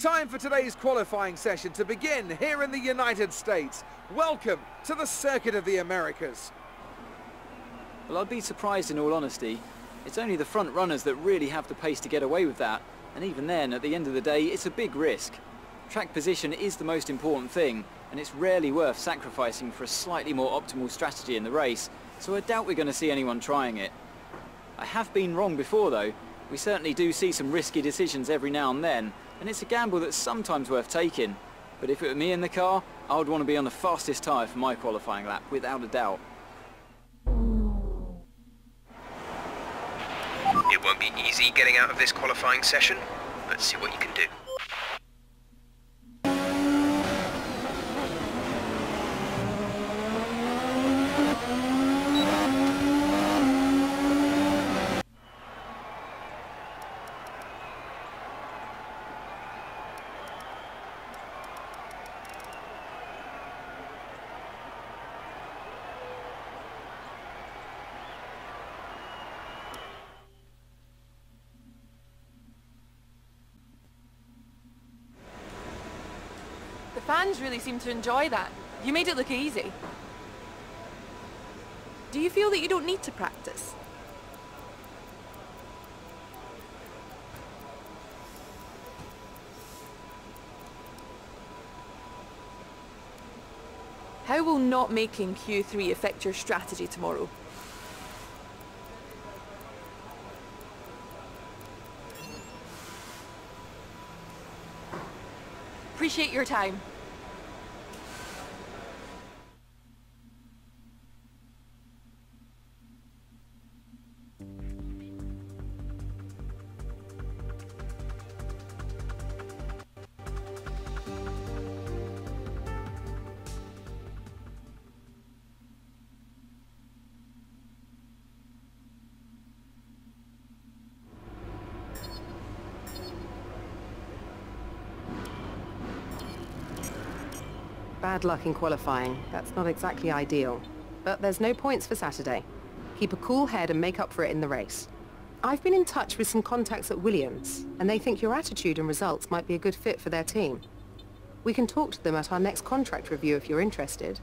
Time for today's qualifying session to begin here in the United States. Welcome to the Circuit of the Americas. Well, I'd be surprised in all honesty. It's only the front runners that really have the pace to get away with that. And even then, at the end of the day, it's a big risk. Track position is the most important thing, and it's rarely worth sacrificing for a slightly more optimal strategy in the race, so I doubt we're going to see anyone trying it. I have been wrong before though. We certainly do see some risky decisions every now and then, and it's a gamble that's sometimes worth taking. But if it were me in the car, I would want to be on the fastest tyre for my qualifying lap, without a doubt. It won't be easy getting out of this qualifying session, but see what you can do. The fans really seem to enjoy that. You made it look easy. Do you feel that you don't need to practice? How will not making Q3 affect your strategy tomorrow? Appreciate your time. Bad luck in qualifying. That's not exactly ideal. But there's no points for Saturday. Keep a cool head and make up for it in the race. I've been in touch with some contacts at Williams, and they think your attitude and results might be a good fit for their team. We can talk to them at our next contract review if you're interested.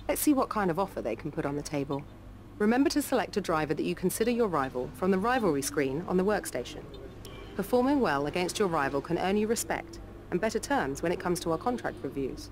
Let's see what kind of offer they can put on the table. Remember to select a driver that you consider your rival from the rivalry screen on the workstation. Performing well against your rival can earn you respect and better terms when it comes to our contract reviews.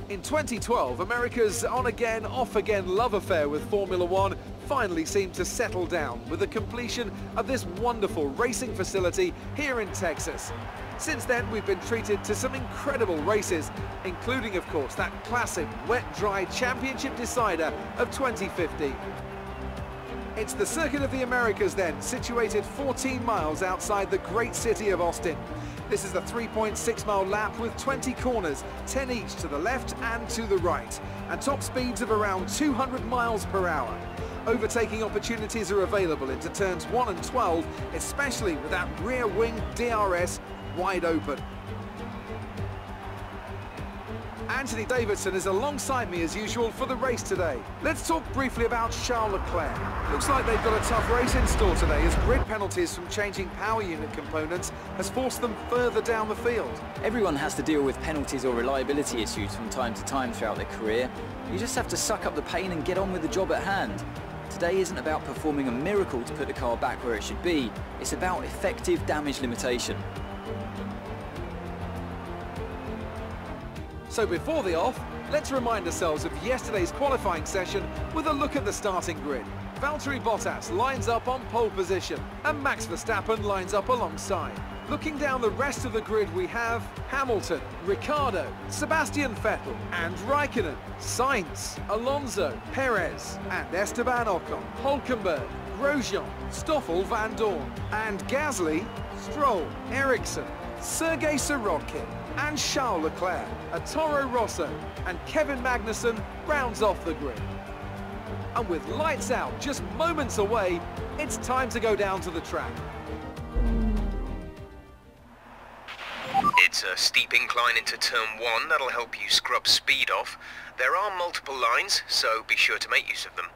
In 2012, America's on-again, off-again love affair with Formula One finally seemed to settle down with the completion of this wonderful racing facility here in Texas. Since then, we've been treated to some incredible races, including, of course, that classic wet-dry championship decider of 2015. It's the Circuit of the Americas then, situated 14 miles outside the great city of Austin. This is the 3.6-mile lap with 20 corners, 10 each to the left and to the right, and top speeds of around 200 miles per hour. Overtaking opportunities are available into turns 1 and 12, especially with that rear wing DRS wide open. Anthony Davidson is alongside me as usual for the race today. Let's talk briefly about Charles Leclerc. Looks like they've got a tough race in store today as grid penalties from changing power unit components has forced them further down the field. Everyone has to deal with penalties or reliability issues from time to time throughout their career. You just have to suck up the pain and get on with the job at hand. Today isn't about performing a miracle to put the car back where it should be. It's about effective damage limitation. So before the off, let's remind ourselves of yesterday's qualifying session with a look at the starting grid. Valtteri Bottas lines up on pole position and Max Verstappen lines up alongside. Looking down the rest of the grid, we have Hamilton, Ricciardo, Sebastian Vettel and Raikkonen, Sainz, Alonso, Perez and Esteban Ocon, Hülkenberg, Grosjean, Stoffel Van Dorn and Gasly, Stroll, Ericsson, Sergei Sirotkin and Charles Leclerc, a Toro Rosso, and Kevin Magnussen rounds off the grid. And with lights out just moments away, it's time to go down to the track. It's a steep incline into turn 1 that'll help you scrub speed off. There are multiple lines, so be sure to make use of them.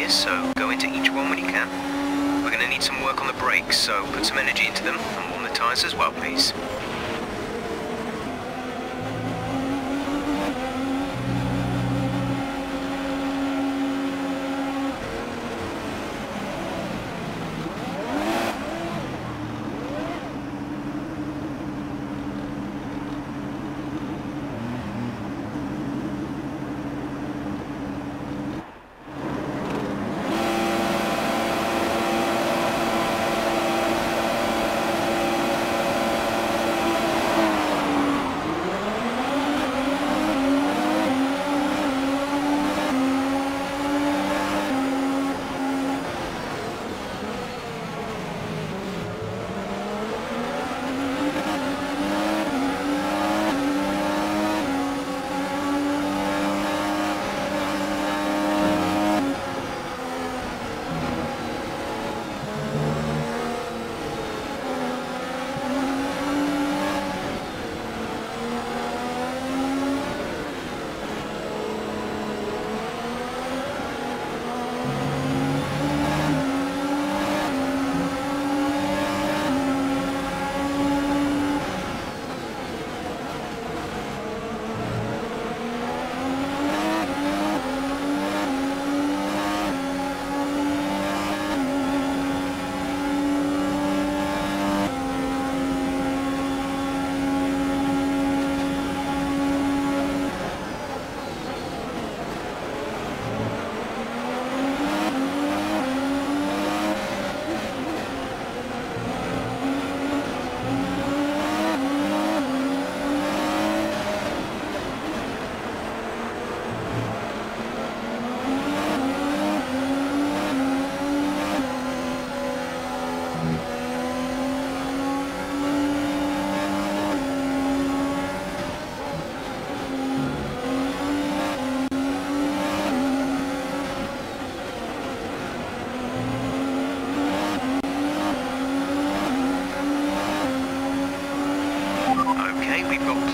So go into each one when you can. We're going to need some work on the brakes, so put some energy into them and warm the tyres as well, please.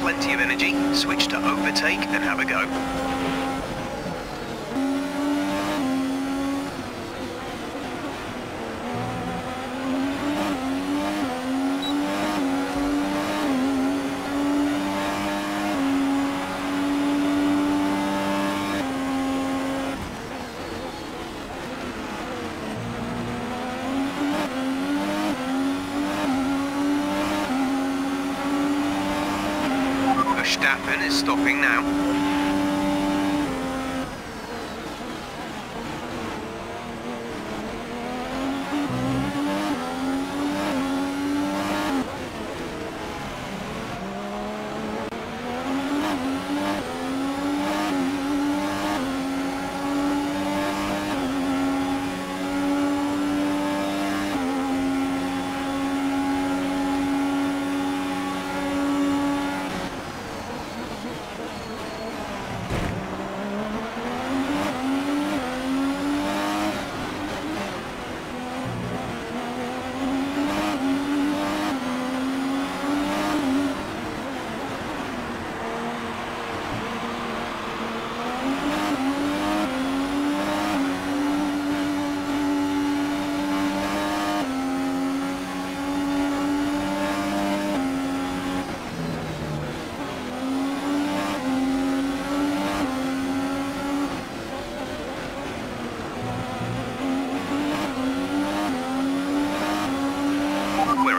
Plenty of energy, switch to overtake and have a go. Verstappen is stopping now.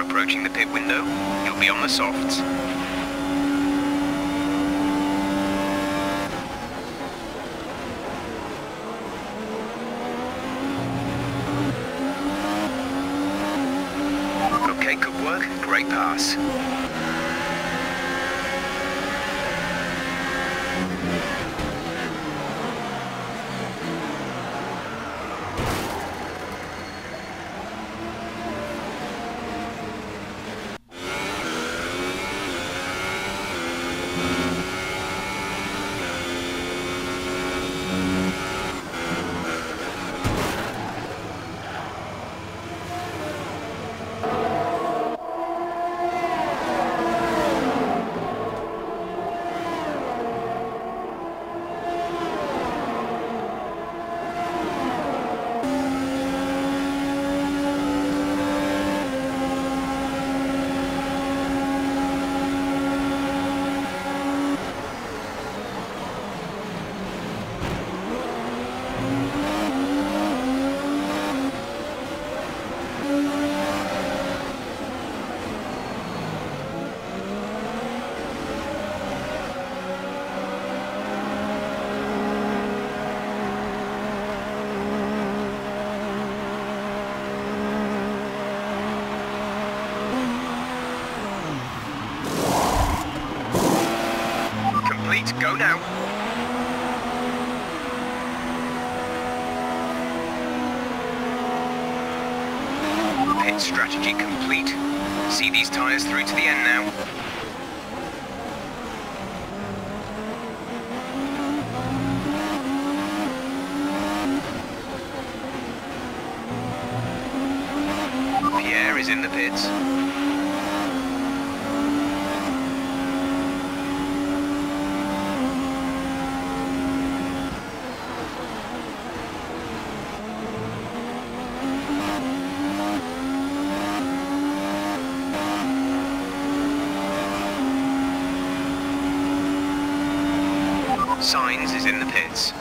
Approaching the pit window, you'll be on the softs. Okay, good work. Great pass. Go now. Pit strategy complete. See these tyres through to the end now. Pierre is in the pits. Signs is in the pits.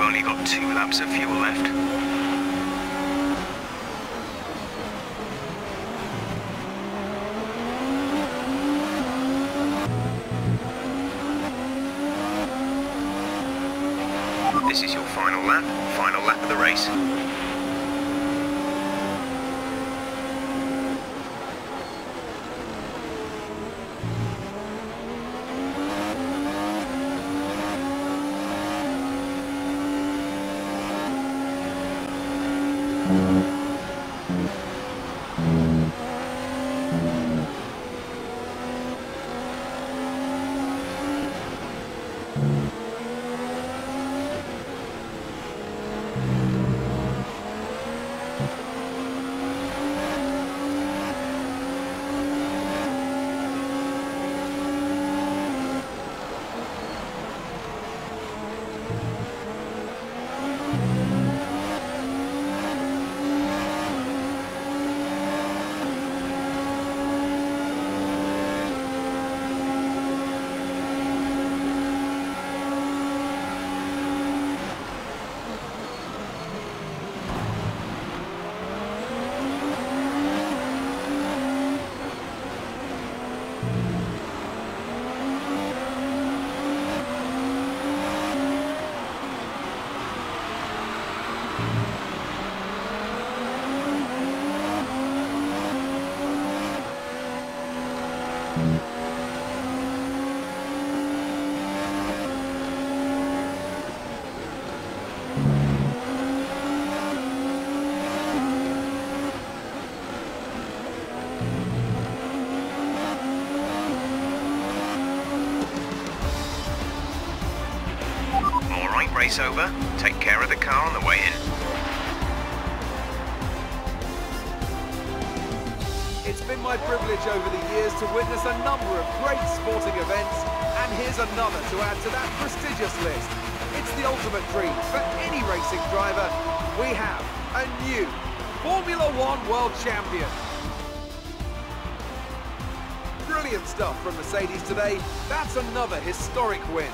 Only got 2 laps of fuel left. This is your final lap of the race. race over, take care of the car on the way in. It's been my privilege over the years to witness a number of great sporting events, and here's another to add to that prestigious list. It's the ultimate dream for any racing driver. We have a new Formula One World Champion. Brilliant stuff from Mercedes today. That's another historic win.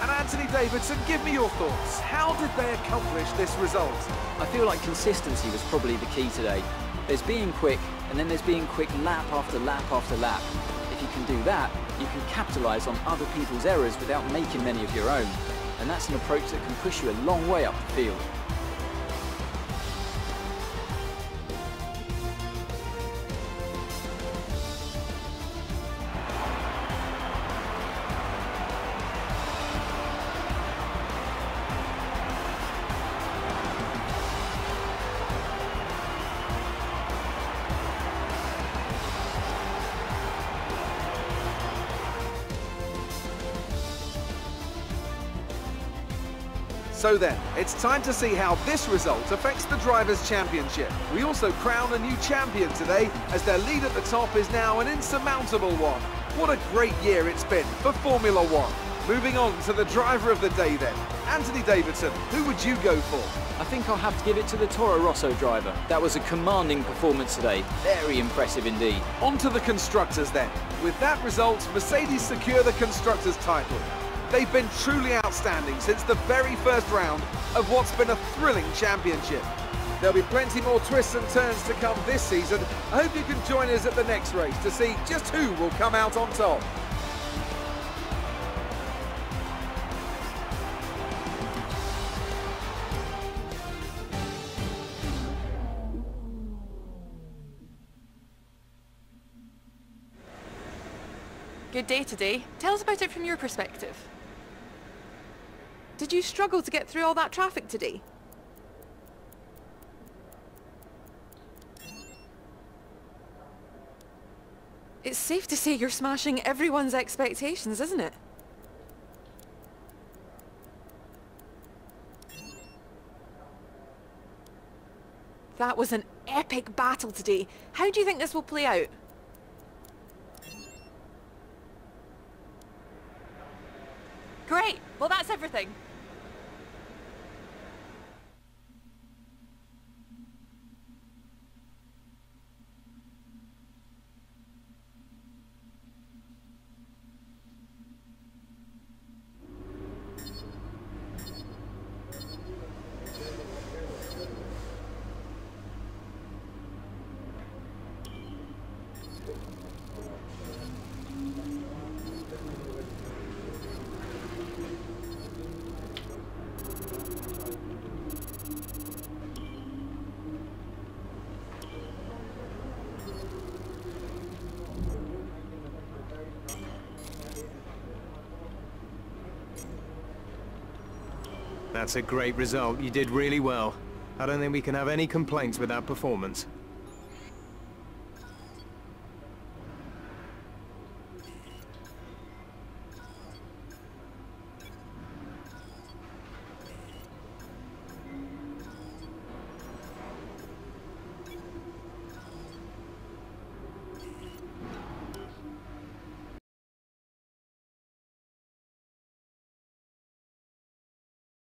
And Anthony Davidson, give me your thoughts. How did they accomplish this result? I feel like consistency was probably the key today. There's being quick, and then there's being quick lap after lap after lap. If you can do that, you can capitalise on other people's errors without making many of your own. And that's an approach that can push you a long way up the field. So then, it's time to see how this result affects the Drivers' Championship. We also crown a new champion today, as their lead at the top is now an insurmountable one. What a great year it's been for Formula One. Moving on to the driver of the day then. Anthony Davidson, who would you go for? I think I'll have to give it to the Toro Rosso driver. That was a commanding performance today. Very impressive indeed. On to the Constructors then. With that result, Mercedes secure the Constructors' title. They've been truly outstanding since the very first round of what's been a thrilling championship. There'll be plenty more twists and turns to come this season. I hope you can join us at the next race to see just who will come out on top. Good day today. Tell us about it from your perspective. Did you struggle to get through all that traffic today? It's safe to say you're smashing everyone's expectations, isn't it? That was an epic battle today. How do you think this will play out? Great! Well, that's everything. That's a great result. You did really well. I don't think we can have any complaints with that performance.